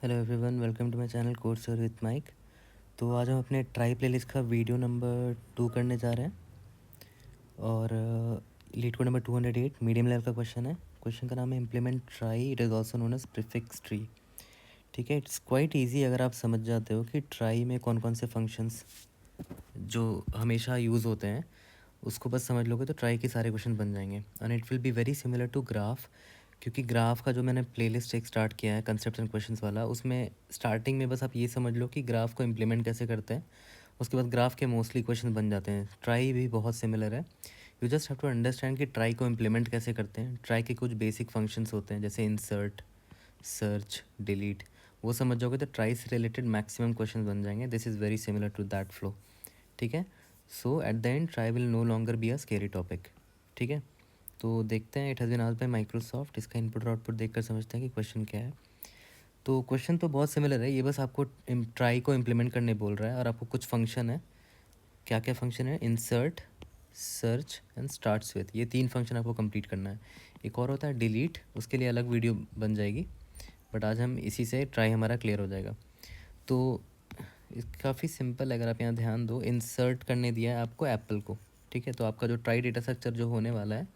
Hello everyone, welcome to my channel course with Mike. तो आज हम अपने ट्राई प्लेलिस्ट का वीडियो नंबर 2 करने जा रहे हैं और LeetCode number 208 medium level का क्वेश्चन है। क्वेश्चन का नाम है implement trie, it is also known as prefix tree. ठीक है, इट्स क्वाइट इजी अगर आप समझ जाते हो कि ट्राई में कौन कौन से फंक्शंस जो हमेशा यूज़ होते हैं उसको बस समझ लोगे तो ट्राई के सारे क्वेश्चन बन जाएंगे। And it will be very similar to graph, क्योंकि ग्राफ का जो मैंने प्लेलिस्ट एक स्टार्ट किया है कंसेप्ट एंड क्वेश्चंस वाला, उसमें स्टार्टिंग में बस आप ये समझ लो कि ग्राफ को इम्प्लीमेंट कैसे करते हैं, उसके बाद ग्राफ के मोस्टली क्वेश्चन बन जाते हैं। ट्राई भी बहुत सिमिलर है। You just have to understand कि ट्राई को इम्प्लीमेंट कैसे करते हैं। ट्राई के कुछ बेसिक फंक्शंस होते हैं जैसे इंसर्ट, सर्च, डिलीट, वो समझ जाओगे तो ट्राई से रिलेटेड मैक्सिमम क्वेश्चन बन जाएंगे। This is very similar to that flow. ठीक है, so at the end trie will no longer be a scary topic. ठीक है, तो देखते हैं। It has been asked by Microsoft. इसका इनपुट और आउटपुट देखकर समझते हैं कि क्वेश्चन क्या है। तो क्वेश्चन तो बहुत सिमिलर है, ये बस आपको ट्राई को इम्प्लीमेंट करने बोल रहा है और आपको कुछ फंक्शन है। क्या क्या फंक्शन है? Insert, search and starts with, ये 3 फंक्शन आपको कंप्लीट करना है। एक और होता है डिलीट, उसके लिए अलग वीडियो बन जाएगी, बट आज हम इसी से ट्राई हमारा क्लियर हो जाएगा। तो काफ़ी सिंपल है, अगर आप यहाँ ध्यान दो। इंसर्ट करने दिया है आपको एप्पल को। ठीक है, तो आपका जो ट्राई डेटा स्ट्रक्चर जो होने वाला है,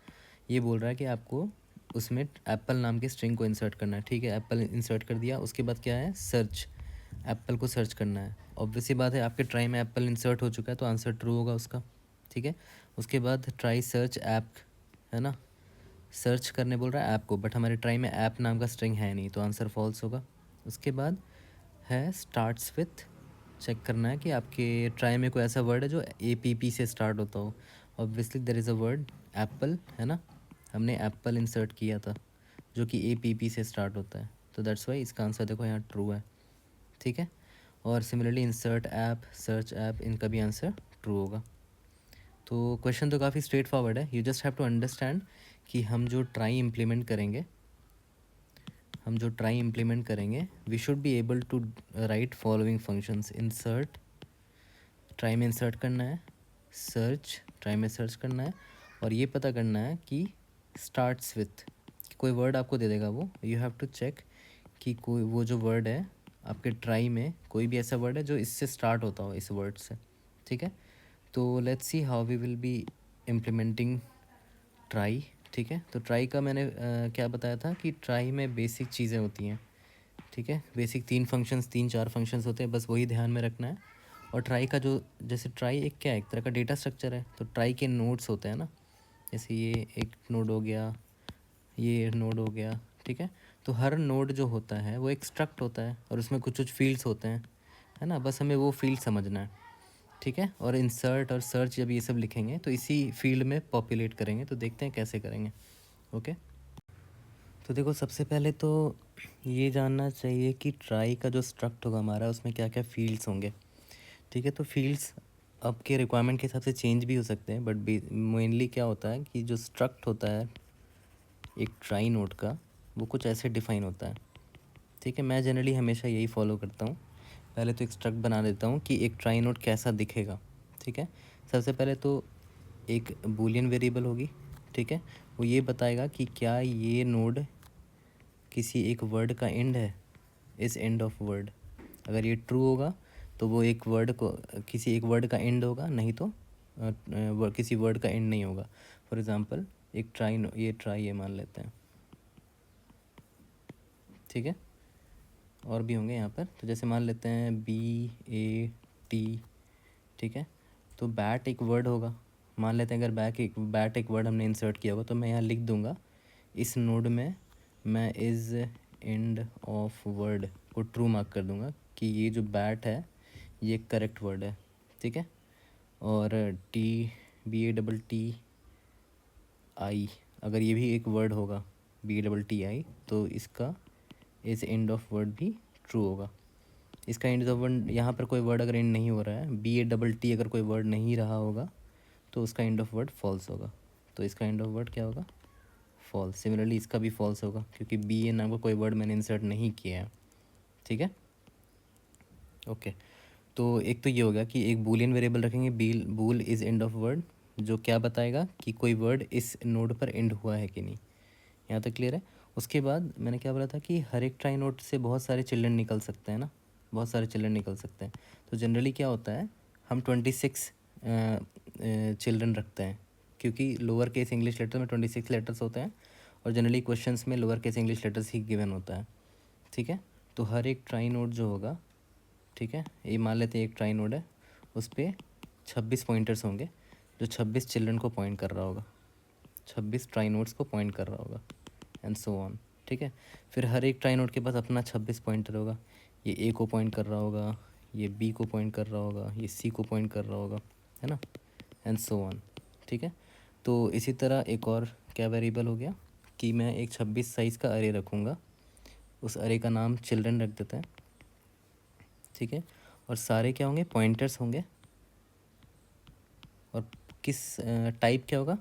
ये बोल रहा है कि आपको उसमें एप्पल नाम की स्ट्रिंग को इंसर्ट करना है। ठीक है, एप्पल इंसर्ट कर दिया। उसके बाद क्या है? सर्च, एप्पल को सर्च करना है। ऑब्वियस सी बात है, आपके ट्राई में एप्पल इंसर्ट हो चुका है तो आंसर ट्रू होगा उसका। ठीक है, उसके बाद ट्राई सर्च ऐप, है ना, सर्च करने बोल रहा है ऐप को, बट हमारे ट्राई में ऐप नाम का स्ट्रिंग है नहीं तो आंसर फॉल्स होगा। उसके बाद है स्टार्ट्स विथ, चेक करना है कि आपके ट्राई में कोई ऐसा वर्ड है जो APP से स्टार्ट होता हो। Obviously there is a word apple, है ना, हमने एप्पल इंसर्ट किया था जो कि APP से स्टार्ट होता है, तो दैट्स वाई इसका आंसर देखो यहाँ ट्रू है। ठीक है, और similarly insert app, search app, इनका भी आंसर ट्रू होगा। तो क्वेश्चन तो काफ़ी स्ट्रेट फॉरवर्ड है। You just have to understand कि हम जो ट्राई इम्प्लीमेंट करेंगे we should be able to write following functions. Insert, trie में इंसर्ट करना है, सर्च, ट्राई में सर्च करना है, और ये पता करना है कि स्टार्ट्स विथ, कोई वर्ड आपको दे देगा वो, यू हैव टू चेक कि कोई वो जो वर्ड है आपके ट्राई में कोई भी ऐसा वर्ड है जो इससे स्टार्ट होता हो, इस वर्ड से। ठीक है, तो let's see how we will be implementing trie. ठीक है, तो ट्राई का मैंने क्या बताया था कि ट्राई में बेसिक चीज़ें होती हैं। ठीक है, बेसिक 3 4 फंक्शंस होते हैं, बस वही ध्यान में रखना है। और ट्राई का जो, जैसे ट्राई एक क्या है, एक तरह का डेटा स्ट्रक्चर है, तो ट्राई के नोड्स होते हैं ना, जैसे ये एक नोड हो गया, ये नोड हो गया। ठीक है, तो हर नोड जो होता है वो एक स्ट्रक्ट होता है और उसमें कुछ कुछ फील्ड्स होते हैं, है ना, बस हमें वो फील्ड समझना है। ठीक है, और इंसर्ट और सर्च जब ये सब लिखेंगे तो इसी फील्ड में पॉपुलेट करेंगे, तो देखते हैं कैसे करेंगे। ओके, तो देखो सबसे पहले तो ये जानना चाहिए कि ट्राई का जो स्ट्रक्ट होगा हमारा, उसमें क्या क्या फील्ड्स होंगे। ठीक है, तो फील्ड्स आपके रिक्वायरमेंट के हिसाब से चेंज भी हो सकते हैं, बट मेनली क्या होता है कि जो स्ट्रक्ट होता है एक ट्राई नोड का, वो कुछ ऐसे डिफाइन होता है। ठीक है, मैं जनरली हमेशा यही फॉलो करता हूँ। पहले तो एक स्ट्रक्ट बना देता हूँ कि एक ट्राई नोड कैसा दिखेगा। ठीक है, सबसे पहले तो एक बूलियन वेरिएबल होगी। ठीक है, वो ये बताएगा कि क्या ये नोड किसी एक वर्ड का एंड है, इस एंड ऑफ वर्ड। अगर ये ट्रू होगा तो वो एक वर्ड को, किसी एक वर्ड का एंड होगा, नहीं तो किसी वर्ड का एंड नहीं होगा। फॉर एग्ज़ाम्पल एक ट्राई, ये ट्राई ये मान लेते हैं। ठीक है, और भी होंगे यहाँ पर, तो जैसे मान लेते हैं BAT। ठीक है, तो बैट एक वर्ड होगा, मान लेते हैं। अगर बैट एक वर्ड हमने इंसर्ट किया होगा तो मैं यहाँ लिख दूँगा इस नोड में, मैं इज़ एंड ऑफ वर्ड को ट्रू मार्क कर दूँगा कि ये जो बैट है ये करेक्ट वर्ड है। ठीक है, और BATTI, अगर ये भी एक वर्ड होगा BATTI, तो इसका इस एंड ऑफ वर्ड भी ट्रू होगा। इसका एंड ऑफ वर्ड, यहाँ पर कोई वर्ड अगर एंड नहीं हो रहा है, BATT अगर कोई वर्ड नहीं रहा होगा तो उसका एंड ऑफ वर्ड फॉल्स होगा। तो इसका एंड ऑफ वर्ड क्या होगा? फॉल्स। सिमिलरली इसका भी फॉल्स होगा क्योंकि BA नाम का कोई वर्ड मैंने इंसर्ट नहीं किया है। ठीक है, ओके। तो एक तो ये हो गया कि एक बूलियन वेरिएबल रखेंगे, बूल इज़ एंड ऑफ वर्ड, जो क्या बताएगा कि कोई वर्ड इस नोड पर एंड हुआ है कि नहीं। यहाँ तक क्लियर है। उसके बाद मैंने क्या बोला था कि हर एक ट्राई नोड से बहुत सारे चिल्ड्रन निकल सकते हैं ना, बहुत सारे चिल्ड्रन निकल सकते हैं। तो जनरली क्या होता है, हम 26 चिल्ड्रन रखते हैं, क्योंकि लोअर केस इंग्लिश लेटर में 26 लेटर्स होते हैं और जनरली क्वेश्चंस में लोअर केस इंग्लिश लेटर्स ही गिवन होता है। ठीक है, तो हर एक ट्राई नोड जो होगा, ठीक है, ये मान लेते हैं एक ट्राई नोड है, उस पर 26 पॉइंटर्स होंगे जो 26 चिल्ड्रन को पॉइंट कर रहा होगा, 26 ट्राई नोड्स को पॉइंट कर रहा होगा, एंड सो ऑन। ठीक है, फिर हर एक ट्राई नोड के पास अपना 26 पॉइंटर होगा, ये ए को पॉइंट कर रहा होगा, ये बी को पॉइंट कर रहा होगा, ये सी को पॉइंट कर रहा होगा, है ना, एंड सो ऑन। ठीक है, तो इसी तरह एक और क्या वेरिएबल हो गया कि मैं एक 26 साइज़ का अरे रखूँगा, उस अरे का नाम चिल्ड्रन रख देते हैं। ठीक है, और सारे क्या होंगे, पॉइंटर्स होंगे, और किस टाइप क्या होगा,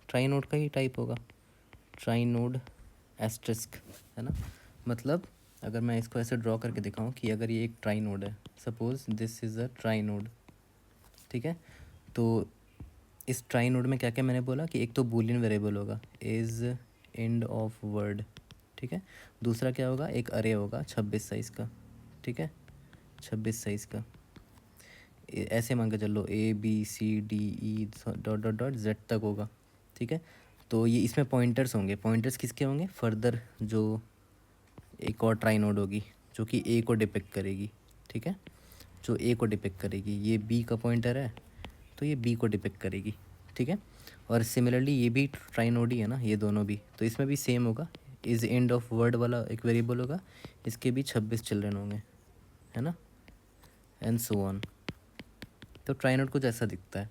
ट्राई नोड का ही टाइप होगा, ट्राई नोड एस्ट्रिस्क, है ना। मतलब अगर मैं इसको ऐसे ड्रॉ करके दिखाऊं कि अगर ये एक ट्राई नोड है, suppose this is a try node, ठीक है, तो इस ट्राई नोड में क्या क्या मैंने बोला कि एक तो बूलियन वेरिएबल होगा, इज़ एंड ऑफ वर्ड, ठीक है, दूसरा क्या होगा, एक अरे होगा 26 साइज़ का, ठीक है, 26 साइज़ का, ऐसे मान के चलो ABCDE dot dot dot Z तक होगा। ठीक है, तो ये इसमें पॉइंटर्स होंगे, पॉइंटर्स किसके होंगे, फर्दर जो एक और ट्राई नोड होगी जो कि ए को डिपिक्ट करेगी। ठीक है, जो ए को डिपिक्ट करेगी, ये बी का पॉइंटर है तो ये बी को डिपिक्ट करेगी। ठीक है, और सिमिलरली ये भी ट्राई नोड ही है ना, ये दोनों भी, तो इसमें भी सेम होगा, इज़ एंड ऑफ वर्ड वाला एक वेरिएबल होगा, इसके भी 26 चिल्ड्रन होंगे, है ना, एंड सो ऑन। तो ट्राई नोड कुछ ऐसा दिखता है।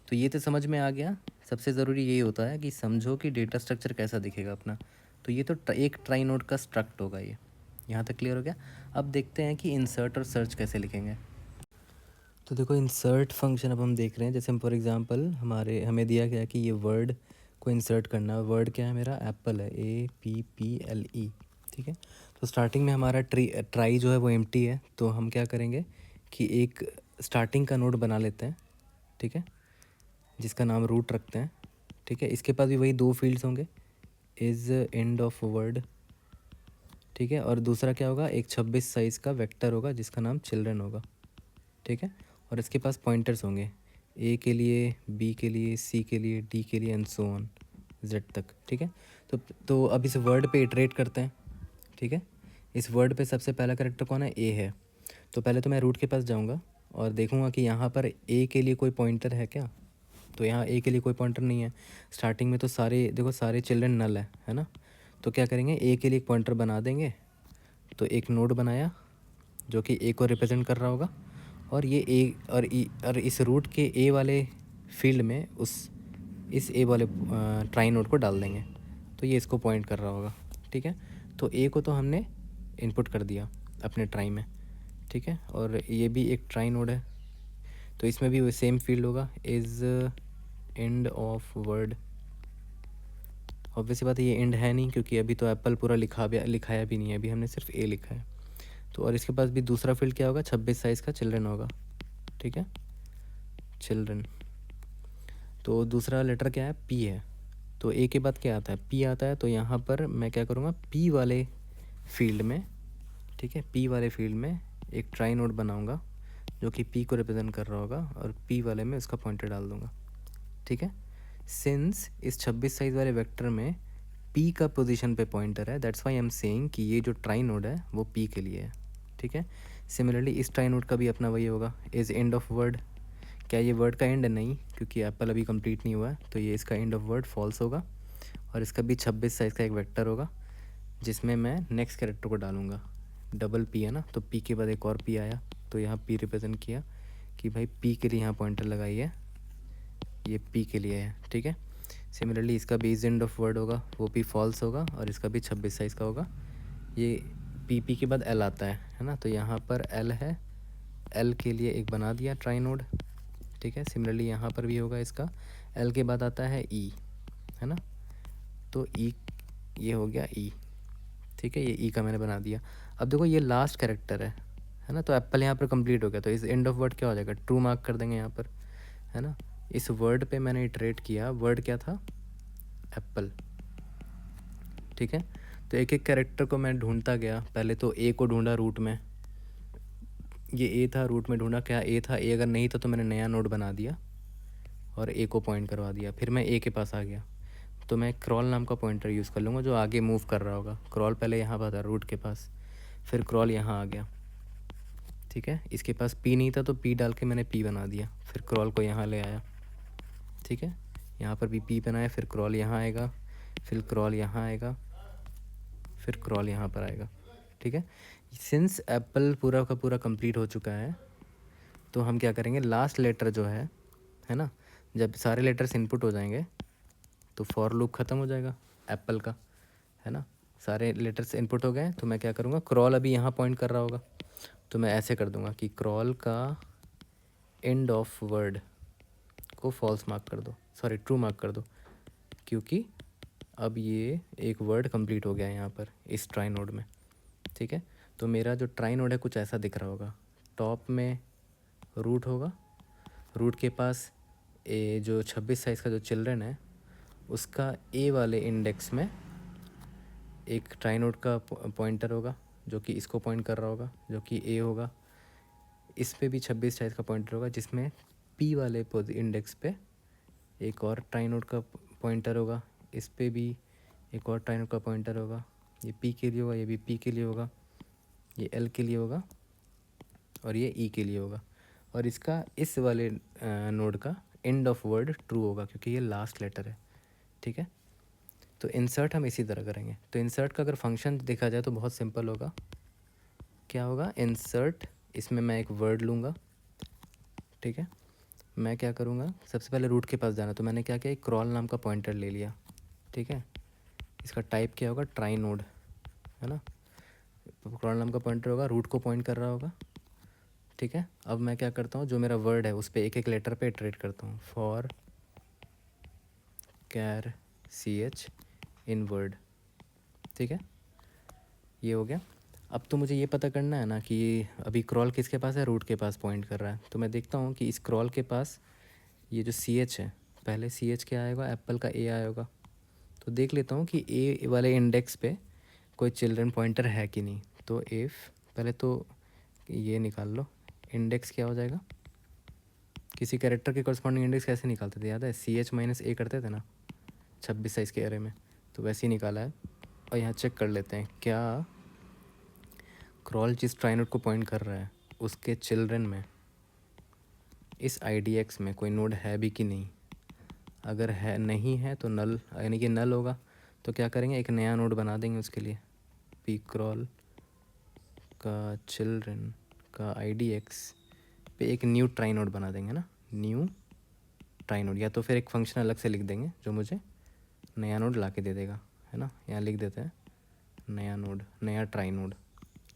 तो ये तो समझ में आ गया। सबसे ज़रूरी यही होता है कि समझो कि डेटा स्ट्रक्चर कैसा दिखेगा अपना। तो ये तो एक ट्राई नोड का स्ट्रक्ट होगा ये। यहाँ तक क्लियर हो गया। अब देखते हैं कि इंसर्ट और सर्च कैसे लिखेंगे। तो देखो इंसर्ट फंक्शन अब हम देख रहे हैं। जैसे हम फॉर एग्जांपल हमें दिया गया कि ये वर्ड को इंसर्ट करना है। वर्ड क्या है मेरा, एप्पल है, APPLE। ठीक है, तो स्टार्टिंग में हमारा ट्राई जो है वो एम्प्टी है, तो हम क्या करेंगे कि एक स्टार्टिंग का नोड बना लेते हैं। ठीक है, जिसका नाम रूट रखते हैं। ठीक है, इसके पास भी वही दो फील्ड्स होंगे, इज़ एंड ऑफ वर्ड। ठीक है, और दूसरा क्या होगा, एक 26 साइज़ का वेक्टर होगा जिसका नाम चिल्ड्रन होगा। ठीक है, और इसके पास पॉइंटर्स होंगे, ए के लिए, बी के लिए, सी के लिए, डी के लिए, एंड सो ऑन जेड तक। ठीक है, तो अब इस वर्ड पे इटरेट करते हैं। ठीक है, इस वर्ड पे सबसे पहला कैरेक्टर कौन है, ए है। तो पहले तो मैं रूट के पास जाऊँगा और देखूँगा कि यहाँ पर ए के लिए कोई पॉइंटर है क्या। तो यहाँ ए के लिए कोई पॉइंटर नहीं है। स्टार्टिंग में तो सारे देखो, सारे चिल्ड्रन नल है ना। तो क्या करेंगे, ए के लिए एक पॉइंटर बना देंगे। तो एक नोड बनाया जो कि ए को रिप्रेजेंट कर रहा होगा, और ये ए और इस रूट के ए वाले फील्ड में इस ए वाले ट्राई नोड को डाल देंगे, तो ये इसको पॉइंट कर रहा होगा। ठीक है, तो ए को तो हमने इनपुट कर दिया अपने ट्राई में। ठीक है, और ये भी एक ट्राई नोड है, तो इसमें भी वो सेम फील्ड होगा, is end of word. Obviously बात है, ये एंड है नहीं क्योंकि अभी तो एप्पल पूरा लिखाया भी नहीं है, अभी हमने सिर्फ ए लिखा है। तो और इसके पास भी दूसरा फील्ड क्या होगा, 26 साइज़ का चिल्ड्रन होगा। ठीक है, चिल्ड्रन। तो दूसरा लेटर क्या है, पी है। तो ए के बाद क्या आता है, पी आता है। तो यहाँ पर मैं क्या करूँगा, पी वाले फील्ड में, ठीक है, पी वाले फील्ड में एक ट्राई नोड बनाऊँगा जो कि पी को रिप्रेजेंट कर रहा होगा, और पी वाले में उसका पॉइंटर डाल दूँगा। ठीक है, सिंस इस 26 साइज़ वाले वेक्टर में पी का पोजीशन पे पॉइंटर है, that's why I am saying कि ये जो ट्राई नोड है वो पी के लिए है। ठीक है, सिमिलरली इस ट्राई नोड का भी अपना वही होगा, इज़ एंड ऑफ वर्ड। क्या ये वर्ड का एंड है, नहीं, क्योंकि एप्पल अभी कंप्लीट नहीं हुआ है, तो ये इसका एंड ऑफ वर्ड फॉल्स होगा। और इसका भी 26 साइज़ का एक वेक्टर होगा जिसमें मैं नेक्स्ट कैरेक्टर को डालूँगा। डबल पी है ना, तो पी के बाद एक और पी आया, तो यहाँ पी रिप्रेजेंट किया कि भाई पी के लिए यहाँ पॉइंटर लगाई है, ये पी के लिए है। ठीक है, सिमिलरली इसका भी इज़ एंड ऑफ वर्ड होगा, वो भी फॉल्स होगा, और इसका भी 26 साइज़ का होगा। ये पी के बाद एल आता है ना, तो यहाँ पर एल है, एल के लिए एक बना दिया ट्राई नोड। ठीक है, सिमिलरली यहाँ पर भी होगा इसका, एल के बाद आता है ई, है ना, तो ई, ये हो गया ई। ठीक है, ये ई का मैंने बना दिया। अब देखो ये लास्ट कैरेक्टर है ना, तो एप्पल यहाँ पर कंप्लीट हो गया, तो इस एंड ऑफ वर्ड क्या हो जाएगा, ट्रू मार्क कर देंगे यहाँ पर, है ना। इस वर्ड पे मैंने इटरेट किया, वर्ड क्या था, एप्पल। ठीक है, तो एक एक कैरेक्टर को मैं ढूंढता गया। पहले तो ए को ढूंढा रूट में, ये ए था, रूट में ढूंढा, क्या ए था? ए अगर नहीं था तो मैंने नया नोड बना दिया और ए को पॉइंट करवा दिया। फिर मैं ए के पास आ गया, तो मैं क्रॉल नाम का पॉइंटर यूज़ कर लूँगा जो आगे मूव कर रहा होगा। क्रॉल पहले यहाँ पर था रूट के पास, फिर क्रॉल यहाँ आ गया, ठीक है। इसके पास पी नहीं था तो पी डाल के मैंने पी बना दिया, फिर क्रॉल को यहाँ ले आया, ठीक है। यहाँ पर भी पी बनाया, फिर क्रॉल यहाँ आएगा, फिर क्रॉल यहाँ आएगा, फिर क्रॉल यहाँ पर आएगा, ठीक है। सिंस एप्पल पूरा का पूरा कंप्लीट हो चुका है, तो हम क्या करेंगे, लास्ट लेटर जो है ना, जब सारे लेटर्स इनपुट हो जाएंगे तो फॉर लूप ख़त्म हो जाएगा एप्पल का, है ना। सारे लेटर्स इनपुट हो गए तो मैं क्या करूँगा, क्रॉल अभी यहाँ पॉइंट कर रहा होगा तो मैं ऐसे कर दूँगा कि क्रॉल का एंड ऑफ वर्ड को फॉल्स मार्क कर दो, सॉरी ट्रू मार्क कर दो, क्योंकि अब ये एक वर्ड कंप्लीट हो गया है यहाँ पर इस ट्राई नोड में, ठीक है। तो मेरा जो ट्राई नोड है कुछ ऐसा दिख रहा होगा। टॉप में रूट होगा, रूट के पास ए जो 26 साइज़ का जो चिल्ड्रन है उसका ए वाले इंडेक्स में एक ट्राई नोड का पॉइंटर होगा जो कि इसको पॉइंट कर रहा होगा, जो कि ए होगा। इस पे भी 26 साइज़ का पॉइंटर होगा जिसमें पी वाले इंडेक्स पे एक और ट्राई नोड का पॉइंटर होगा। इस पे भी एक और ट्राई नोड का पॉइंटर होगा, ये पी के लिए होगा, ये भी पी के लिए होगा, ये एल के लिए होगा और ये ई के लिए होगा। और इसका इस वाले नोड का एंड ऑफ वर्ड ट्रू होगा क्योंकि ये लास्ट लेटर है, ठीक है। तो इंसर्ट हम इसी तरह करेंगे। तो इंसर्ट का अगर फंक्शन देखा जाए तो बहुत सिंपल होगा। क्या होगा, इंसर्ट, इसमें मैं एक वर्ड लूँगा, ठीक है। मैं क्या करूँगा, सबसे पहले रूट के पास जाना, तो मैंने क्या किया, एक क्रॉल नाम का पॉइंटर ले लिया, ठीक है। इसका टाइप क्या होगा, ट्राई नोड, है ना। क्रॉल नाम का पॉइंटर होगा, रूट को पॉइंट कर रहा होगा, ठीक है। अब मैं क्या करता हूँ, जो मेरा वर्ड है उस पर एक एक लेटर पे इटरेट करता हूँ। For char C H in word, ठीक है, ये हो गया। अब तो मुझे ये पता करना है ना कि अभी क्रॉल किसके पास है, रूट के पास पॉइंट कर रहा है। तो मैं देखता हूँ कि इस क्रॉल के पास ये जो सी एच है, पहले सी एच क्या आएगा, एप्पल का ए आया होगा। तो देख लेता हूँ कि ए वाले इंडेक्स पे कोई चिल्ड्रन पॉइंटर है कि नहीं। तो इफ़, पहले तो ये निकाल लो, इंडेक्स क्या हो जाएगा, किसी कैरेक्टर के कॉरस्पॉन्डिंग इंडेक्स कैसे निकालते थे, याद है, सी एच माइनस ए करते थे ना 26 साइज़ के एरे में, तो वैसे ही निकाला है। और यहाँ चेक कर लेते हैं क्या क्रॉल जिस ट्राई नोड को पॉइंट कर रहा है उसके चिल्ड्रन में इस IDX में कोई नोड है भी कि नहीं। अगर है, नहीं है तो नल, यानी कि नल होगा। तो क्या करेंगे, एक नया नोड बना देंगे उसके लिए, पी क्रॉल का चिल्ड्रन का IDX पे एक न्यू ट्राई नोड बना देंगे ना, न्यू ट्राई नोड, या तो फिर एक फंक्शन अलग से लिख देंगे जो मुझे नया नोड ला के दे देगा, है ना। यहाँ लिख देते हैं नया नोड, नया ट्राई नोड,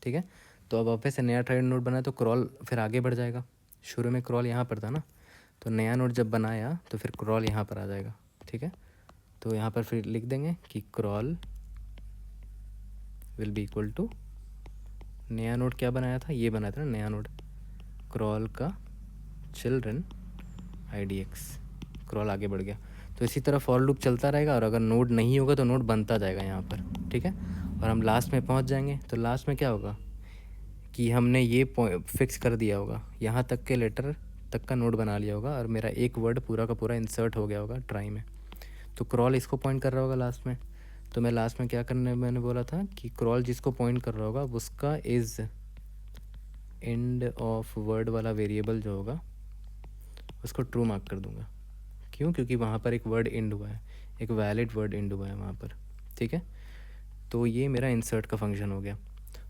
ठीक है। तो अब वापस से नया ट्राई नोड बना तो क्रॉल फिर आगे बढ़ जाएगा। शुरू में क्रॉल यहाँ पर था ना, तो नया नोड जब बनाया तो फिर क्रॉल यहाँ पर आ जाएगा, ठीक है। तो यहाँ पर फिर लिख देंगे कि crawl will be equal to, नया नोड क्या बनाया था, ये बनाया था ना नया नोड, क्रॉल का चिल्ड्रन IDX, क्रॉल आगे बढ़ गया। तो इसी तरह फॉर लूप चलता रहेगा और अगर नोड नहीं होगा तो नोड बनता जाएगा यहाँ पर, ठीक है। और हम लास्ट में पहुँच जाएंगे तो लास्ट में क्या होगा कि हमने ये फिक्स कर दिया होगा, यहाँ तक के लेटर तक का नोड बना लिया होगा और मेरा एक वर्ड पूरा का पूरा इंसर्ट हो गया होगा ट्राई में। तो क्रॉल इसको पॉइंट कर रहा होगा लास्ट में, तो मैं लास्ट में क्या करने, मैंने बोला था कि क्रॉल जिसको पॉइंट कर रहा होगा उसका इज़ एंड ऑफ वर्ड वाला वेरिएबल जो होगा उसको ट्रू मार्क कर दूंगा। क्यों, क्योंकि वहाँ पर एक वर्ड एंड हुआ है, एक वैलिड वर्ड एंड हुआ है वहाँ पर, ठीक है। तो ये मेरा इंसर्ट का फंक्शन हो गया।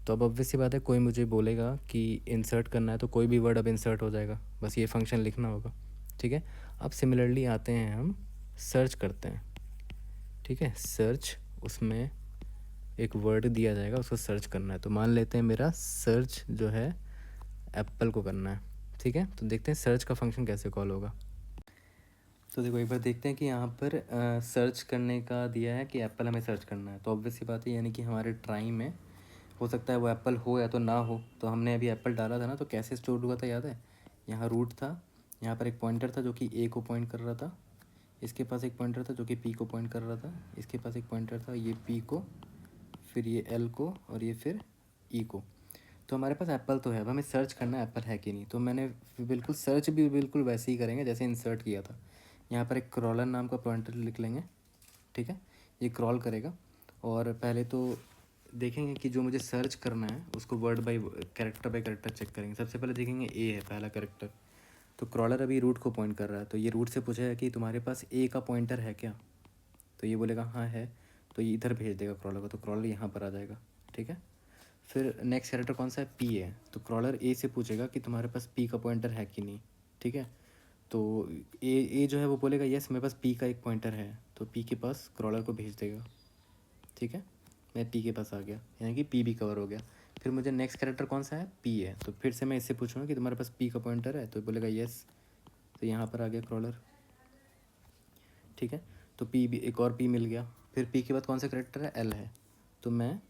तो अब ऑब्वियस सी बात है, कोई मुझे बोलेगा कि इंसर्ट करना है तो कोई भी वर्ड अब इंसर्ट हो जाएगा, बस ये फंक्शन लिखना होगा, ठीक है। अब सिमिलरली आते हैं, हम सर्च करते हैं, ठीक है। सर्च, उसमें एक वर्ड दिया जाएगा, उसको सर्च करना है। तो मान लेते हैं मेरा सर्च जो है एप्पल को करना है, ठीक है। तो देखते हैं सर्च का फंक्शन कैसे कॉल होगा। तो देखो एक बार देखते हैं कि यहाँ पर सर्च करने का दिया है कि एप्पल हमें सर्च करना है। तो ऑब्वियस सी बात है, यानी कि हमारे ट्राई में हो सकता है वो एप्पल हो या तो ना हो। तो हमने अभी एप्पल डाला था ना, तो कैसे स्टोर हुआ था याद है, यहाँ रूट था, यहाँ पर एक पॉइंटर था जो कि ए को पॉइंट कर रहा था, इसके पास एक पॉइंटर था जो कि पी को पॉइंट कर रहा था, इसके पास एक पॉइंटर था ये पी को, फिर ये एल को, और ये फिर ई को। तो हमारे पास एप्पल तो है, अब हमें सर्च करना है एप्पल है कि नहीं। तो मैंने बिल्कुल सर्च भी बिल्कुल वैसे ही करेंगे जैसे इंसर्ट किया था। यहाँ पर एक क्रॉलर नाम का पॉइंटर लिख लेंगे, ठीक है। ये क्रॉल करेगा, और पहले तो देखेंगे कि जो मुझे सर्च करना है उसको वर्ड बाय कैरेक्टर चेक करेंगे। सबसे पहले देखेंगे ए है पहला कैरेक्टर, तो क्रॉलर अभी रूट को पॉइंट कर रहा है, तो ये रूट से पूछेगा कि तुम्हारे पास ए का पॉइंटर है क्या। तो ये बोलेगा हाँ है, तो ये इधर भेज देगा क्रॉलर को, तो क्रॉलर यहाँ पर आ जाएगा, ठीक है। फिर नेक्स्ट कैरेक्टर कौन सा है, पी है, तो क्रॉलर ए से पूछेगा कि तुम्हारे पास पी का पॉइंटर है कि नहीं, ठीक है। तो ए जो है वो बोलेगा यस मेरे पास पी का एक पॉइंटर है, तो पी के पास क्रॉलर को भेज देगा, ठीक है। मैं पी के पास आ गया, यानी कि पी भी कवर हो गया। फिर मुझे नेक्स्ट कैरेक्टर कौन सा है, पी है, तो फिर से मैं इससे पूछूंगा कि तुम्हारे पास पी का पॉइंटर है, तो बोलेगा यस, तो यहाँ पर आ गया क्रॉलर, ठीक है। तो पी भी, एक और पी मिल गया। फिर पी के बाद कौन सा कैरेक्टर है, एल है, तो मैं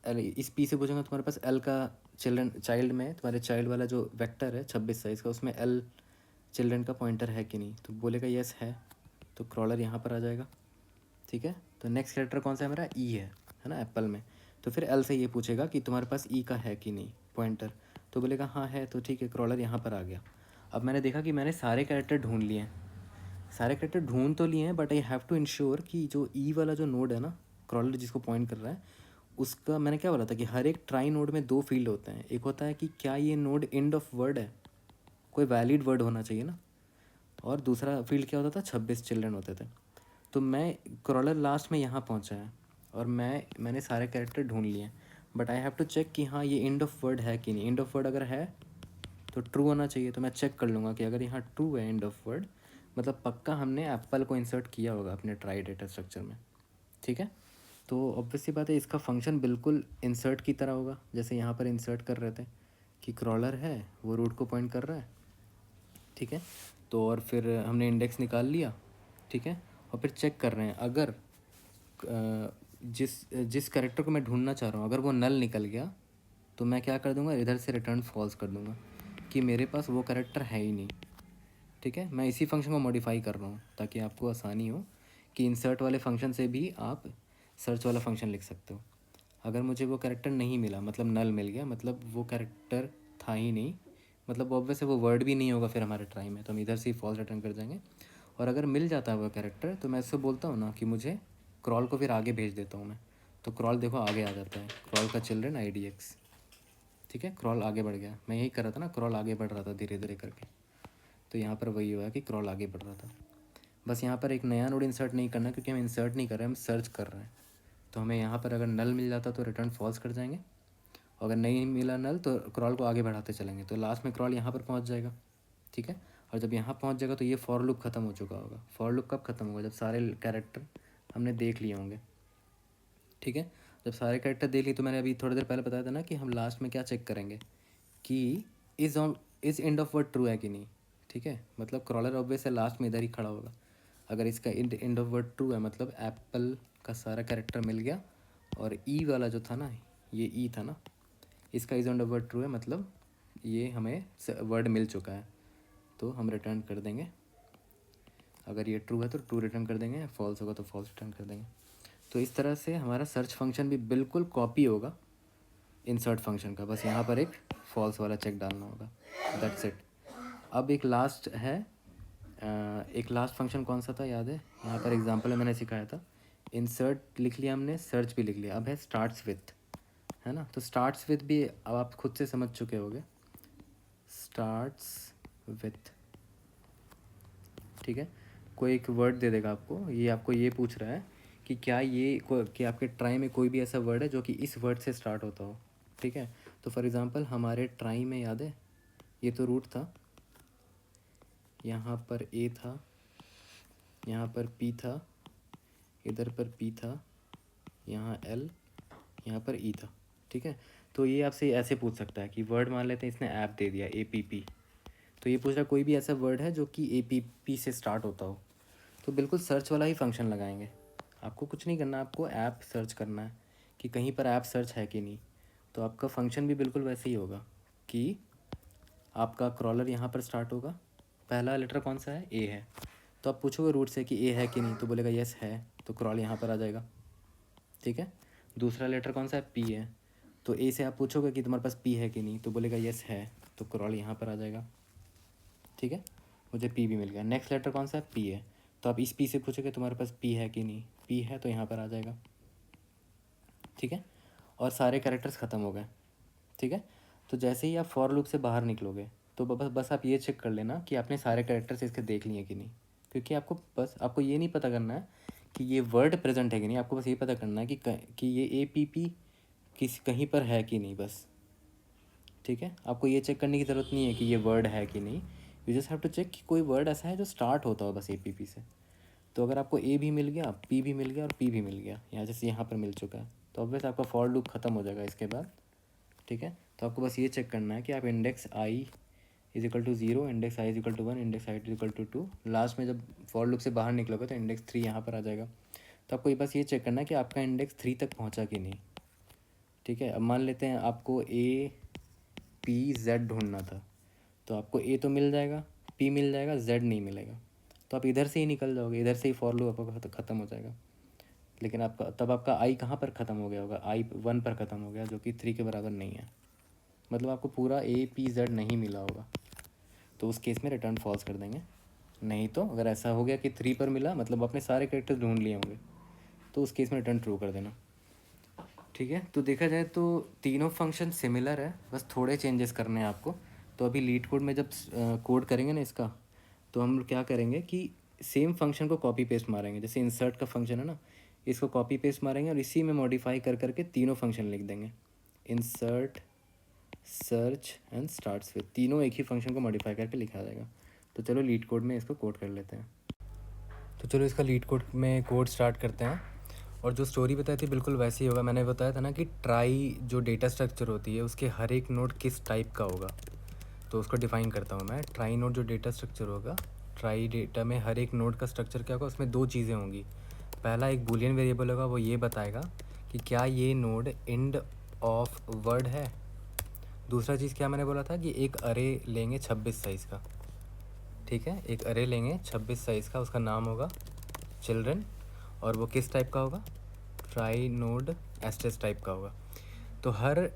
एल, इस पी से पूछूंगा तुम्हारे पास एल का चाइल्ड में, तुम्हारे चाइल्ड वाला जो वेक्टर है 26 साइज़ का, उसमें एल चिल्ड्रन का पॉइंटर है कि नहीं, तो बोलेगा यस है, तो क्रॉलर यहाँ पर आ जाएगा, ठीक है। तो नेक्स्ट कैरेक्टर कौन सा है मेरा, ई है ना एप्पल में, तो फिर एल से ये पूछेगा कि तुम्हारे पास ई का है कि नहीं पॉइंटर, तो बोलेगा हाँ है, तो ठीक है, क्रॉलर यहाँ पर आ गया। अब मैंने देखा कि मैंने सारे कैरेक्टर ढूंढ लिए हैं, सारे कैरेक्टर ढूंढ तो लिए हैं, but I have to ensure कि जो ई वाला जो नोड है ना, क्रॉलर जिसको पॉइंट कर रहा है, उसका मैंने क्या बोला था कि हर एक ट्राई नोड में दो फील्ड होते हैं। एक होता है कि क्या ये नोड एंड ऑफ वर्ड है, कोई वैलिड वर्ड होना चाहिए ना, और दूसरा फील्ड क्या होता था, 26 चिल्ड्रन होते थे। तो मैं क्रॉलर लास्ट में यहाँ पहुँचा है, और मैंने सारे कैरेक्टर ढूंढ लिए हैं, but I have to check कि हाँ ये एंड ऑफ वर्ड है कि नहीं। एंड ऑफ वर्ड अगर है तो ट्रू होना चाहिए, तो मैं चेक कर लूँगा कि अगर यहाँ ट्रू है एंड ऑफ वर्ड, मतलब पक्का हमने एप्पल को इंसर्ट किया होगा अपने ट्राई डेटा स्ट्रक्चर में, ठीक है। तो ऑब्वियसली बात है, इसका फंक्शन बिल्कुल इंसर्ट की तरह होगा, जैसे यहाँ पर इंसर्ट कर रहे थे कि क्रॉलर है वो रूट को पॉइंट कर रहा है, ठीक है। तो और फिर हमने इंडेक्स निकाल लिया, ठीक है, और फिर चेक कर रहे हैं अगर जिस जिस कैरेक्टर को मैं ढूंढना चाह रहा हूँ अगर वो नल निकल गया, तो मैं क्या कर दूंगा, इधर से रिटर्न फॉल्स कर दूंगा कि मेरे पास वो कैरेक्टर है ही नहीं, ठीक है। मैं इसी फंक्शन को मॉडिफाई कर रहा हूँ ताकि आपको आसानी हो कि इंसर्ट वाले फंक्शन से भी आप सर्च वाला फंक्शन लिख सकते हो। अगर मुझे वो कैरेक्टर नहीं मिला, मतलब नल मिल गया, मतलब वो कैरेक्टर था ही नहीं, मतलब ऑब्वियस है वो वर्ड भी नहीं होगा फिर हमारे ट्राई में, तो हम इधर से ही फॉल्स रिटर्न कर देंगे। और अगर मिल जाता है वो कैरेक्टर, तो मैं इससे बोलता हूँ ना कि मुझे क्रॉल को फिर आगे भेज देता हूँ मैं, तो क्रॉल देखो आगे आ जाता है, क्रॉल का चिल्ड्रन IDX, ठीक है, क्रॉल आगे बढ़ गया। मैं यही कर रहा था ना, क्रॉल आगे बढ़ रहा था धीरे धीरे करके, तो यहाँ पर वही हुआ कि क्रॉल आगे बढ़ रहा था। बस यहाँ पर एक नया नोड इंसर्ट नहीं करना, क्योंकि हम इंसर्ट नहीं कर रहे हैं, हम सर्च कर रहे हैं। तो हमें यहाँ पर अगर नल मिल जाता तो रिटर्न फॉल्स कर जाएंगे, अगर नहीं मिला नल तो क्रॉल को आगे बढ़ाते चलेंगे, तो लास्ट में क्रॉल यहाँ पर पहुँच जाएगा, ठीक है। और जब यहाँ पहुँच जाएगा तो ये फॉर लूप ख़त्म हो चुका होगा। फॉर लूप कब ख़त्म होगा, जब सारे कैरेक्टर हमने देख लिए होंगे, ठीक है। जब सारे कैरेक्टर देख लिए, तो मैंने अभी थोड़ी देर पहले बताया था ना कि हम लास्ट में क्या चेक करेंगे कि is end of word true है कि नहीं, ठीक है। मतलब क्रॉलर ऑब्वियस है लास्ट में इधर ही खड़ा होगा, अगर इसका एंड ऑफ वर्ड ट्रू है मतलब एप्पल का सारा कैरेक्टर मिल गया, और ई वाला जो था ना, ये ई था ना, इसका is end of word true है, मतलब ये हमें वर्ड मिल चुका है, तो हम रिटर्न कर देंगे। अगर ये ट्रू है तो ट्रू रिटर्न कर देंगे, फॉल्स होगा तो फॉल्स रिटर्न कर देंगे। तो इस तरह से हमारा सर्च फंक्शन भी बिल्कुल कॉपी होगा इंसर्ट फंक्शन का, बस यहाँ पर एक फॉल्स वाला चेक डालना होगा, दैट्स इट। अब एक लास्ट है, एक लास्ट फंक्शन कौन सा था याद है, यहाँ पर एग्जांपल में मैंने सिखाया था, इंसर्ट लिख लिया हमने, सर्च भी लिख लिया, अब है स्टार्ट्स विथ, है ना। तो स्टार्ट्स विथ भी अब आप खुद से समझ चुके होंगे, स्टार्ट्स विथ, ठीक है। कोई एक वर्ड दे देगा आपको, ये आपको ये पूछ रहा है कि क्या ये कि आपके ट्राई में कोई भी ऐसा वर्ड है जो कि इस वर्ड से स्टार्ट होता हो, ठीक है। तो फॉर एग्ज़ाम्पल हमारे ट्राई में याद है, ये तो रूट था, यहाँ पर ए था, यहाँ पर पी था, इधर पर पी था, यहाँ एल, यहाँ पर ई था, ठीक है। तो ये आपसे ऐसे पूछ सकता है कि वर्ड मान लेते हैं इसने ऐप दे दिया APP, तो ये पूछ रहा कोई भी ऐसा वर्ड है जो कि APP से स्टार्ट होता हो, तो बिल्कुल सर्च वाला ही फंक्शन लगाएंगे। आपको कुछ नहीं करना, आपको ऐप सर्च करना है कि कहीं पर ऐप सर्च है कि नहीं, तो आपका फंक्शन भी बिल्कुल वैसे ही होगा कि आपका क्रॉलर यहाँ पर स्टार्ट होगा, पहला लेटर कौन सा है, ए है, तो आप पूछोगे रूट से कि ए है कि नहीं, तो बोलेगा यस है, तो क्रॉल यहाँ पर आ जाएगा, ठीक है। दूसरा लेटर कौन सा है, पी है। तो ए से आप पूछोगे कि तुम्हारे पास पी है कि नहीं, तो बोलेगा यस है, तो क्रॉल यहाँ पर आ जाएगा। ठीक है, मुझे पी भी मिल गया। नेक्स्ट लेटर कौन सा है, पी है, तो आप इस पी से पूछोगे तुम्हारे पास पी है कि नहीं, पी है तो यहाँ पर आ जाएगा। ठीक है, और सारे कैरेक्टर्स ख़त्म हो गए। ठीक है, तो जैसे ही आप फॉर लूप से बाहर निकलोगे तो बस आप ये चेक कर लेना कि आपने सारे कैरेक्टर्स इसके देख लिए कि नहीं, क्योंकि आपको ये नहीं पता करना है कि ये वर्ड प्रेजेंट है कि नहीं, आपको बस ये पता करना है कि ये ए पी पी कहीं पर है कि नहीं, बस। ठीक है, आपको ये चेक करने की ज़रूरत नहीं है कि ये वर्ड है कि नहीं, you just have to check कि कोई वर्ड ऐसा है जो स्टार्ट होता हो बस ए पी पी से। तो अगर आपको ए भी मिल गया, पी भी मिल गया और पी भी मिल गया, यहाँ जैसे यहाँ पर मिल चुका है, तो ऑब्वियस आपका फॉर लूप ख़त्म हो जाएगा इसके बाद। ठीक है, तो आपको बस ये चेक करना है कि आप index I is equal to 0, index I is equal to 1, index I is equal to 2, last में जब फॉर लूप से बाहर निकलोगे तो इंडेक्स 3 यहाँ पर आ जाएगा। तो आपको बस ये चेक करना है कि आपका इंडेक्स 3 तक पहुँचा कि नहीं। ठीक है, अब मान लेते हैं आपको ए पी जेड ढूंढना था, तो आपको ए तो मिल जाएगा, पी मिल जाएगा, जेड नहीं मिलेगा, तो आप इधर से ही निकल जाओगे, इधर से ही फॉर लूप आपका ख़त्म हो जाएगा। लेकिन आपका आई कहाँ पर ख़त्म हो गया होगा, आई 1 पर ख़त्म हो गया, जो कि 3 के बराबर नहीं है, मतलब आपको पूरा ए पी जेड नहीं मिला होगा, तो उस केस में रिटर्न फॉल्स कर देंगे। नहीं तो अगर ऐसा हो गया कि 3 पर मिला, मतलब आपने सारे कैरेक्टर्स ढूंढ लिए होंगे, तो उस केस में रिटर्न ट्रू कर देना। ठीक है, तो देखा जाए तो तीनों फंक्शन सिमिलर है, बस थोड़े चेंजेस करने हैं आपको। तो अभी लीड कोड में जब कोड करेंगे ना इसका, तो हम क्या करेंगे कि सेम फंक्शन को कॉपी पेस्ट मारेंगे, जैसे इंसर्ट का फंक्शन है ना, इसको कॉपी पेस्ट मारेंगे और इसी में मॉडिफाई कर करके तीनों फंक्शन लिख देंगे, insert, search and starts with, तीनों एक ही फंक्शन को मॉडिफाई करके लिखा जाएगा। तो चलो लीड कोड में इसको कोड कर लेते हैं। तो चलो इसका लीड कोड में कोड स्टार्ट करते हैं। और जो स्टोरी बताई थी बिल्कुल वैसे ही होगा। मैंने बताया था ना कि ट्राई जो डेटा स्ट्रक्चर होती है उसके हर एक नोड किस टाइप का होगा, तो उसको डिफ़ाइन करता हूँ मैं। ट्राई नोड जो डेटा स्ट्रक्चर होगा, ट्राई डेटा में हर एक नोड का स्ट्रक्चर क्या होगा, उसमें 2 चीज़ें होंगी। पहला एक बूलियन वेरिएबल होगा, वो ये बताएगा कि क्या ये नोड एंड ऑफ वर्ड है। दूसरा चीज़ क्या मैंने बोला था कि एक अरे लेंगे 26 साइज़ का। ठीक है, एक अरे लेंगे 26 साइज़ का, उसका नाम होगा चिल्ड्रन, और वो किस टाइप का होगा, ट्राई नोड एस्टेस टाइप का होगा। तो हर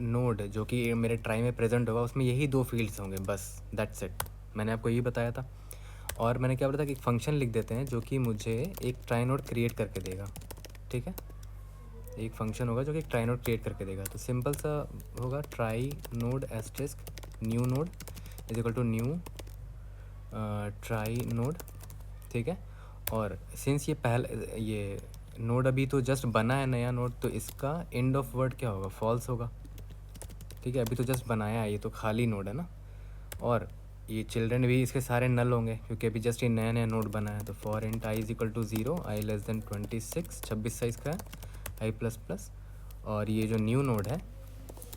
नोड जो कि मेरे ट्राई में प्रेजेंट होगा उसमें यही 2 फील्ड्स होंगे, बस दैट्स इट। मैंने आपको यही बताया था। और मैंने क्या बोला था कि एक फंक्शन लिख देते हैं जो कि मुझे एक ट्राई नोड क्रिएट करके देगा। ठीक है, एक फंक्शन होगा जो कि एक ट्राई नोड क्रिएट करके देगा। तो सिंपल सा होगा, trie node asterisk new node is equal to new trie node. ठीक है, और सिंस ये नोड अभी तो जस्ट बना है नया नोड, तो इसका एंड ऑफ वर्ड क्या होगा, फॉल्स होगा। ठीक है, अभी तो जस्ट बनाया है, ये तो खाली नोड है ना। और ये चिल्ड्रन भी इसके सारे नल होंगे क्योंकि अभी जस्ट ये नया नया नोड बना है। तो for int I is equal to 0, I less than 26, 26 size का है, आई प्लस प्लस। और ये जो न्यू नोड है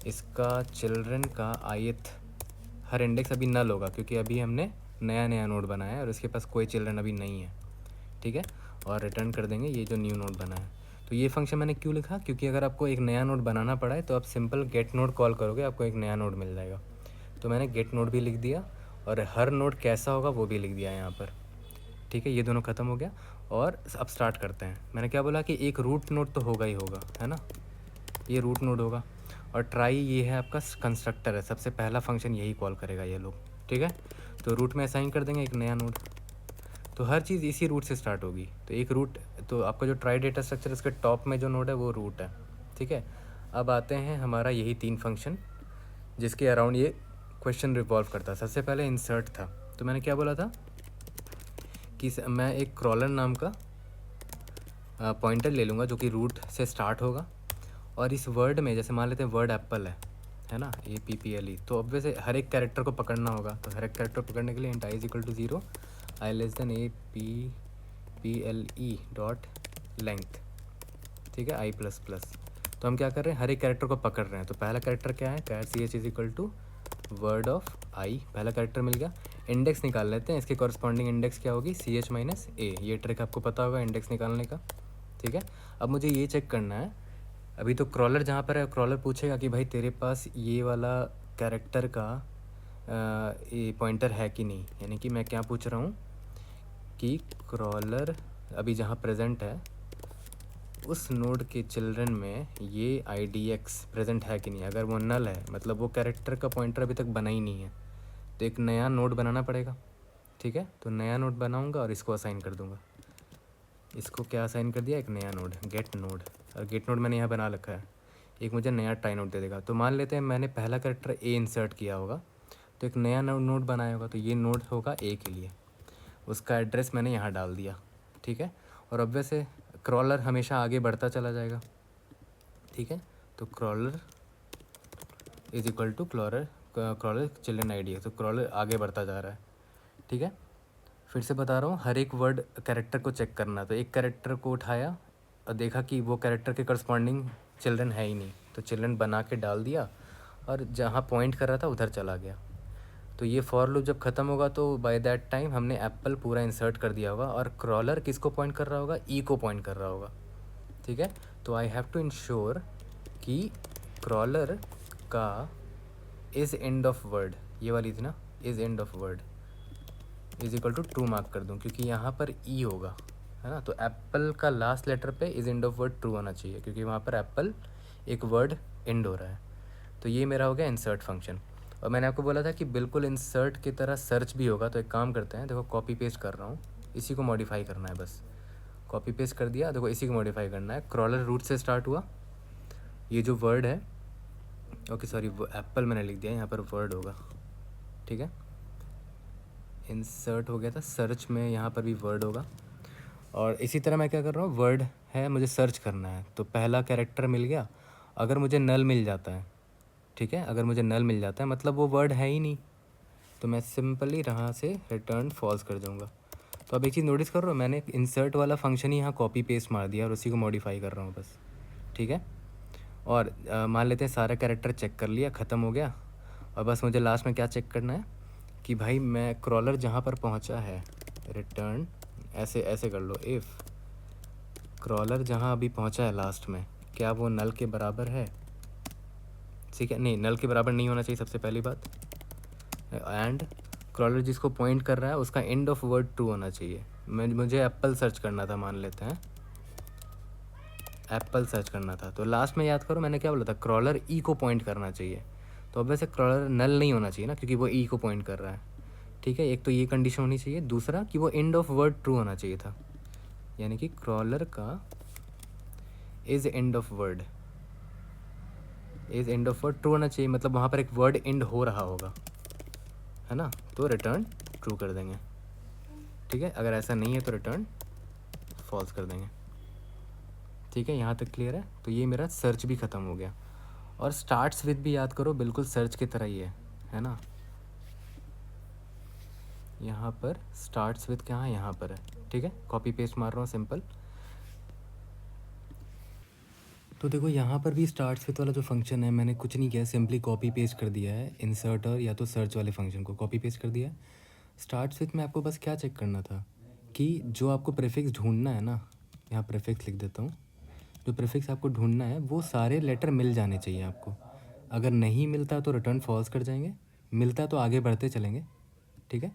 इसका चिल्ड्रन का ith हर इंडेक्स अभी नल होगा क्योंकि अभी हमने नया नया नोड बनाया है और इसके पास कोई चिल्ड्रन अभी नहीं है। ठीक है, और रिटर्न कर देंगे ये जो न्यू नोड बना है। तो ये फंक्शन मैंने क्यों लिखा, क्योंकि अगर आपको एक नया नोड बनाना पड़ा है तो आप सिंपल गेट नोड कॉल करोगे, आपको एक नया नोड मिल जाएगा। तो मैंने गेट नोड भी लिख दिया और हर नोड कैसा होगा वो भी लिख दिया यहाँ पर। ठीक है, ये दोनों ख़त्म हो गया। और अब स्टार्ट करते हैं। मैंने क्या बोला कि एक रूट नोड तो होगा ही होगा, है ना, ये रूट नोड होगा। और ट्राई ये है आपका कंस्ट्रक्टर है, सबसे पहला फंक्शन यही कॉल करेगा ये लोग। ठीक है, तो रूट में असाइन कर देंगे एक नया नोड, तो हर चीज़ इसी रूट से स्टार्ट होगी। तो एक रूट, तो आपका जो ट्राई डेटा स्ट्रक्चर इसके टॉप में जो नोड है वो रूट है। ठीक है, अब आते हैं हमारा यही 3 फंक्शन जिसके अराउंड ये क्वेश्चन रिवॉल्व करता है। सबसे पहले इंसर्ट था, तो मैंने क्या बोला था कि मैं एक क्रॉलर नाम का पॉइंटर ले लूँगा जो कि रूट से स्टार्ट होगा। और इस वर्ड में जैसे मान लेते हैं वर्ड एप्पल है ना, APPLE, तो ऑब्वियस हर एक कैरेक्टर को पकड़ना होगा। तो हर एक कैरेक्टर पकड़ने के लिए int I is equal to 0, I less than APPLE dot length. ठीक है, आई प्लस प्लस। तो हम क्या कर रहे हैं, हर एक कैरेक्टर को पकड़ रहे हैं। तो पहला कैरेक्टर क्या है, char CH is equal to word of i, पहला कैरेक्टर मिल गया। इंडेक्स निकाल लेते हैं, इसके कॉरस्पॉन्डिंग इंडेक्स क्या होगी, CH माइनस A। ये ट्रिक आपको पता होगा इंडेक्स निकालने का। ठीक है, अब मुझे ये चेक करना है, अभी तो क्रॉलर जहाँ पर है, क्रॉलर पूछेगा कि भाई तेरे पास ये वाला कैरेक्टर का ये पॉइंटर है कि नहीं। यानी कि मैं क्या पूछ रहा हूँ कि क्रॉलर अभी जहाँ प्रेजेंट है उस नोड के चिल्ड्रन में ये IDX प्रेजेंट है कि नहीं। अगर वो नल है मतलब वो कैरेक्टर का पॉइंटर अभी तक बना ही नहीं है, तो एक नया नोड बनाना पड़ेगा। ठीक है, तो नया नोड बनाऊंगा और इसको असाइन कर दूंगा। इसको क्या असाइन कर दिया, एक नया नोड, गेट नोड। और गेट नोड मैंने यहाँ बना रखा है, एक मुझे नया ट्राई नोड दे देगा। तो मान लेते हैं मैंने पहला कैरेक्टर ए इंसर्ट किया होगा, तो एक नया नोड बनाया होगा, तो ये नोड होगा ए के लिए, उसका एड्रेस मैंने यहाँ डाल दिया। ठीक है, और अब वैसे क्रॉलर हमेशा आगे बढ़ता चला जाएगा। ठीक है, तो crawler is equal to crawler children ID है, तो क्रॉलर आगे बढ़ता जा रहा है। ठीक है, फिर से बता रहा हूँ, हर एक वर्ड कैरेक्टर को चेक करना। तो एक कैरेक्टर को उठाया और देखा कि वो कैरेक्टर के करस्पॉन्डिंग चिल्ड्रन है ही नहीं, तो चिल्ड्रन बना के डाल दिया और जहाँ पॉइंट कर रहा था उधर चला गया। तो ये फॉर लूप जब ख़त्म होगा तो बाय दैट टाइम हमने एप्पल पूरा इंसर्ट कर दिया होगा, और क्रॉलर किसको पॉइंट कर रहा होगा, ई को पॉइंट कर रहा होगा। ठीक है, तो आई हैव टू इंश्योर कि क्रॉलर का इज़ एंड ऑफ वर्ड, ये वाली थी ना, is end of word is equal to true mark कर दूँ, क्योंकि यहाँ पर ई होगा, है ना। तो एप्पल का लास्ट लेटर पे is and of word true होना चाहिए, क्योंकि वहाँ पर एप्पल एक वर्ड एंड हो रहा है। तो ये मेरा हो गया इंसर्ट फंक्शन। और मैंने आपको बोला था कि बिल्कुल इंसर्ट की तरह सर्च भी होगा। तो एक काम करते हैं, देखो कॉपी पेस्ट कर रहा हूँ, इसी को मॉडिफाई करना है बस। कॉपी पेस्ट कर दिया, देखो इसी को मॉडिफाई करना है। क्रॉलर रूट से स्टार्ट हुआ, ये जो वर्ड है, ओके सॉरी एप्पल मैंने लिख दिया, यहाँ पर वर्ड होगा। ठीक है, इंसर्ट हो गया था, सर्च में यहाँ पर भी वर्ड होगा। और इसी तरह मैं क्या कर रहा हूँ, वर्ड है, मुझे सर्च करना है, तो पहला कैरेक्टर मिल गया। अगर मुझे नल मिल जाता है, ठीक है, अगर मुझे नल मिल जाता है मतलब वो वर्ड है ही नहीं, तो मैं सिंपली यहाँ से रिटर्न फॉल्स कर दूँगा। तो अब एक चीज़ नोटिस कर रहा हूँ, मैंने इंसर्ट वाला फंक्शन ही यहाँ कॉपी पेस्ट मार दिया और उसी को मॉडिफाई कर रहा हूँ बस। ठीक है, और मान लेते हैं सारा कैरेक्टर चेक कर लिया, ख़त्म हो गया। और बस मुझे लास्ट में क्या चेक करना है कि भाई मैं क्रॉलर जहाँ पर पहुँचा है, रिटर्न ऐसे ऐसे कर लो, इफ़ क्रॉलर जहाँ अभी पहुँचा है लास्ट में, क्या वो नल के बराबर है। ठीक है, नहीं, नल के बराबर नहीं होना चाहिए सबसे पहली बात। एंड क्रॉलर जिसको पॉइंट कर रहा है उसका एंड ऑफ वर्ड ट्रू होना चाहिए। मुझे एप्पल सर्च करना था, मान लेते हैं एप्पल सर्च करना था, तो लास्ट में याद करो मैंने क्या बोला था, क्रॉलर ई को पॉइंट करना चाहिए। तो अब वैसे क्रॉलर नल नहीं होना चाहिए ना, क्योंकि वो ई को पॉइंट कर रहा है। ठीक है, एक तो ये कंडीशन होनी चाहिए, दूसरा कि वो एंड ऑफ वर्ड ट्रू होना चाहिए था, यानी कि क्रॉलर का is end of word, is end of word true होना चाहिए, मतलब वहाँ पर एक वर्ड एंड हो रहा होगा, है ना। तो रिटर्न ट्रू कर देंगे। ठीक है, अगर ऐसा नहीं है तो रिटर्न फॉल्स कर देंगे। ठीक है, यहाँ तक क्लियर है। तो ये मेरा सर्च भी ख़त्म हो गया। और स्टार्ट्स विद भी याद करो, बिल्कुल सर्च की तरह ही है ना। यहाँ पर स्टार्ट्स विद कहाँ, यहाँ पर है। ठीक है, कॉपी पेस्ट मार रहा हूँ सिंपल। तो देखो यहाँ पर भी स्टार्ट्स विद वाला जो फंक्शन है, मैंने कुछ नहीं किया, सिंपली कॉपी पेस्ट कर दिया है इंसर्ट और या तो सर्च वाले फंक्शन को कॉपी पेस्ट कर दिया है। स्टार्ट्स विद में आपको बस क्या चेक करना था कि जो आपको प्रीफिक्स ढूंढना है ना, यहाँ प्रीफिक्स लिख देता हूँ, जो प्रीफिक्स आपको ढूंढना है वो सारे लेटर मिल जाने चाहिए आपको। अगर नहीं मिलता तो रिटर्न फॉल्स कर जाएंगे, मिलता तो आगे बढ़ते चलेंगे। ठीक है,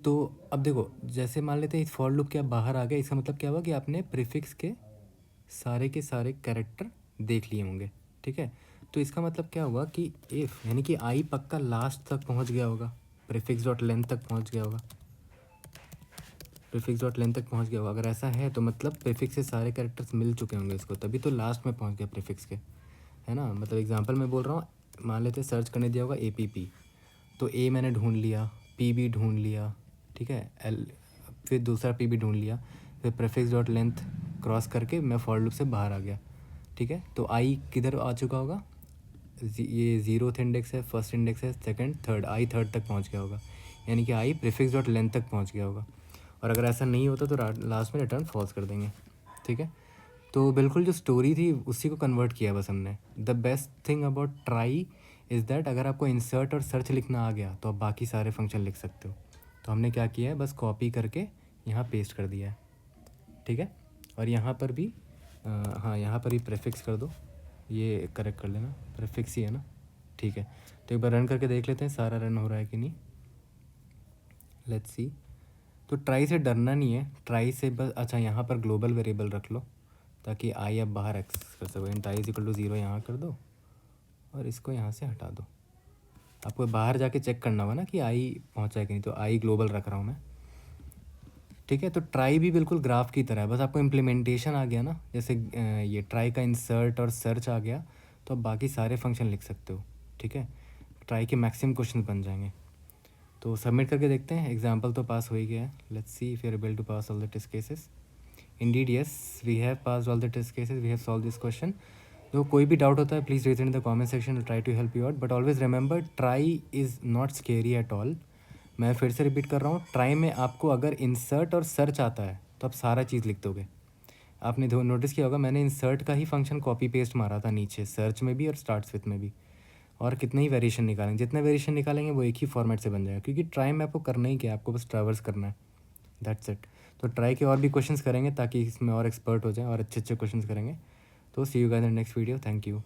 तो अब देखो जैसे मान लेते हैं इस फॉर लूप के आप बाहर आ गए, इसका मतलब क्या हुआ कि आपने प्रीफिक्स के सारे कैरेक्टर देख लिए होंगे। ठीक है, तो इसका मतलब क्या हुआ कि इफ़ यानी कि आई पक्का लास्ट तक पहुंच गया होगा, प्रीफिक्स डॉट लेंथ तक पहुंच गया होगा, प्रीफिक्स डॉट लेंथ तक पहुंच गया होगा। अगर ऐसा है तो मतलब प्रीफिक्स से सारे कैरेक्टर्स मिल चुके होंगे इसको, तभी तो लास्ट में पहुंच गया प्रीफिक्स के, है ना। मतलब एग्जांपल मैं बोल रहा हूँ, मान लेते सर्च करने दिया होगा APP, तो ए मैंने ढूंढ लिया, PB ढूंढ लिया, ठीक है, L फिर दूसरा PB ढूंढ लिया, फिर प्रीफिक्स डॉट लेंथ क्रॉस करके मैं फॉर लूप से बाहर आ गया। ठीक है, तो आई किधर आ चुका होगा, ये 0th इंडेक्स है, फर्स्ट इंडेक्स है, सेकंड थर्ड, आई थर्ड तक पहुंच गया होगा, यानी कि आई प्रीफिक्स डॉट लेंथ तक पहुंच गया होगा। और अगर ऐसा नहीं होता तो लास्ट में रिटर्न फॉल्स कर देंगे। ठीक है, तो बिल्कुल जो स्टोरी थी उसी को कन्वर्ट किया बस हमने। The best thing about try is that अगर आपको इंसर्ट और सर्च लिखना आ गया तो आप बाकी सारे फंक्शन लिख सकते हो। तो हमने क्या किया है, बस कॉपी करके यहाँ पेस्ट कर दिया है। ठीक है, और यहाँ पर भी हाँ, यहाँ पर ही प्रीफिक्स कर दो, ये करेक्ट कर लेना, प्रीफिक्स ही है ना। ठीक है, तो एक बार रन करके देख लेते हैं सारा रन हो रहा है कि नहीं। Let's see. तो ट्राई से डरना नहीं है, ट्राई से बस, अच्छा यहाँ पर ग्लोबल वेरिएबल रख लो, ताकि आई आप बाहर एक्सेस कर सको। Int I is equal to 0 यहाँ कर दो और इसको यहाँ से हटा दो। आपको बाहर जाके चेक करना होगा ना कि आई पहुँचा है कि नहीं, तो आई ग्लोबल रख रहा हूँ मैं, ठीक है। तो ट्राई भी बिल्कुल ग्राफ की तरह है, बस आपको इम्प्लीमेंटेशन आ गया ना, जैसे ये ट्राई का इंसर्ट और सर्च आ गया तो आप बाकी सारे फंक्शन लिख सकते हो, ठीक है। ट्राई के मैक्सिमम क्वेश्चन बन जाएंगे। तो सबमिट करके देखते हैं। एग्जाम्पल तो पास हो ही गया है। Let's see if you are able to pass all the test cases. Indeed yes, we have pass all the test cases, we have solve this question. तो कोई भी डाउट होता है please raise in the comment section, try to help you out, but always remember trie is not scary at all. मैं फिर से repeat कर रहा हूँ, ट्राई में आपको अगर इंसर्ट और सर्च आता है तो आप सारा चीज़ लिख दोगे। आपने नोटिस किया होगा मैंने इंसर्ट का ही फंक्शन कॉपी पेस्ट मारा था नीचे, सर्च में भी और स्टार्ट्स विथ में भी, और कितने ही वेरिएशन निकालेंगे, जितने वेरिएशन निकालेंगे वो एक ही फॉर्मेट से बन जाएगा, क्योंकि ट्राई में आपको करना ही क्या, आपको बस ट्रैवर्स करना है, दैट्स इट। तो ट्राई के और भी क्वेश्चंस करेंगे ताकि इसमें और एक्सपर्ट हो जाए और अच्छे अच्छे क्वेश्चंस करेंगे। तो see you guys in next video, thank you.